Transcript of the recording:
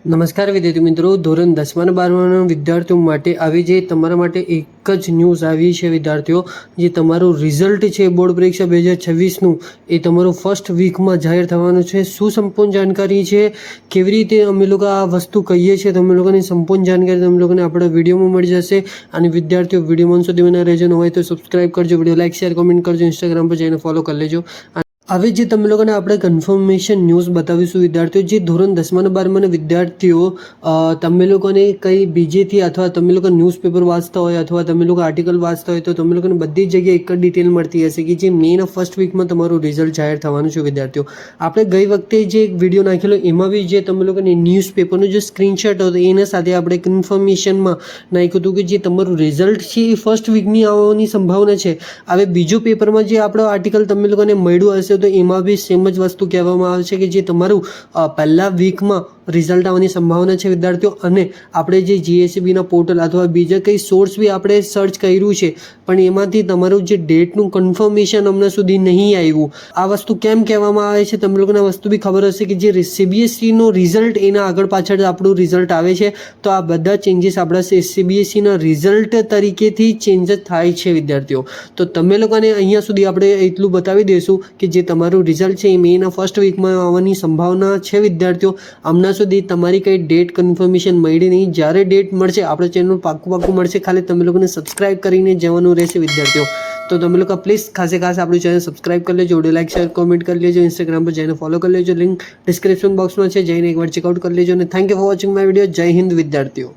નમસ્કાર વિદ્યાર્થી મિત્રો, ધોરણ 10 અને 12ના વિદ્યાર્થીઓ માટે આવી જે તમારા માટે એક જ ન્યૂઝ આવી છે વિદ્યાર્થીઓ, જે તમારું રિઝલ્ટ છે બોર્ડ પરીક્ષા 2026નું એ તમારું ફર્સ્ટ વીકમાં જાહેર થવાનું છે। શું સંપૂર્ણ જાણકારી છે, કેવી રીતે અમે લોકો આ વસ્તુ કહીએ છીએ, તમે લોકોની સંપૂર્ણ જાણકારી તમે લોકોને આપણા વિડીયોમાં મળી જશે। અને વિદ્યાર્થીઓ વિડીયોમાં સુધી બના રહેજો, ન હોય તો સબસ્ક્રાઈબ કરજો, વિડીયો લાઈક શેર કોમેન્ટ કરજો, ઇન્સ્ટાગ્રામ પર જઈને ફોલો કરી લેજો। હવે જે તમે લોકોને આપણે કન્ફર્મેશન ન્યૂઝ બતાવીશું વિદ્યાર્થીઓ, જે ધોરણ 10 અને 12ના વિદ્યાર્થીઓ તમે લોકોને કંઈ બીજેથી અથવા તમે લોકો ન્યૂઝપેપર વાંચતા હોય અથવા તમે લોકો આર્ટિકલ વાંચતા હોય તો તમે લોકોને બધી જગ્યાએ એક જ ડિટેલ મળતી હશે કે જે મેના ફર્સ્ટ વીકમાં તમારું રિઝલ્ટ જાહેર થવાનું છે વિદ્યાર્થીઓ। આપણે ગઈ વખતે જે એક વિડીયો નાખેલો એમાં બી જે તમે લોકોને ન્યૂઝપેપરનો જે સ્ક્રીનશોટ હતો એના સાથે આપણે કન્ફર્મેશનમાં નાખ્યું હતું કે જે તમારું રિઝલ્ટ છે એ ફર્સ્ટ વીકની આવવાની સંભાવના છે। હવે બીજો પેપરમાં જે આપણો આર્ટિકલ તમે લોકોને મળ્યું હશે તો એમાં બી સેમ જ વસ્તુ કહેવામાં આવે છે કે જે તમારું પહેલા વીકમાં રિઝલ્ટ આવવાની સંભાવના છે વિદ્યાર્થીઓ। અને આપણે જે જીએસસીબીના પોર્ટલ અથવા બીજા કંઈ સોર્સ બી આપણે સર્ચ કર્યું છે પણ એમાંથી તમારું જે ડેટનું કન્ફર્મેશન હમણાં સુધી નહીં આવ્યું। આ વસ્તુ કેમ કહેવામાં આવે છે તમને લોકોને વસ્તુ બી ખબર હશે કે જે સીબીએસસીનો રિઝલ્ટ એના આગળ પાછળ આપણું રિઝલ્ટ આવે છે, તો આ બધા ચેન્જીસ આપણા સીબીએસસીના રિઝલ્ટ તરીકેથી ચેન્જ થાય છે વિદ્યાર્થીઓ। તો તમે લોકોને અહીંયા સુધી આપણે એટલું બતાવી દઈશું કે જે તમારું રિઝલ્ટ છે એ મેના ફર્સ્ટ વીકમાં આવવાની સંભાવના છે વિદ્યાર્થીઓ। હમણાં સુધી તમારી કંઈ ડેટ કન્ફર્મેશન મળી નહીં, જ્યારે ડેટ મળશે આપણે ચેનલ પાક્કું મળશે, ખાલી તમે લોકોને સબસ્ક્રાઇબ કરીને જવાનું રહેશે વિદ્યાર્થીઓ। તો તમે લોકો પ્લીઝ ખાસ આપણું ચેનલ સબસ્ક્રાઇબ કરી લેજો, વિડીયો લાઈક શેર કોમેન્ટ કરી લેજો, ઇન્સ્ટાગ્રામ પર જઈને ફોલો કરી લેજો, લિંક ડિસ્ક્રિપ્શન બોક્સમાં છે, જઈને એકવાર ચેકઆઉટ કરી લેજો। અને thank you for watching my video. જય હિન્દ વિદ્યાર્થીઓ।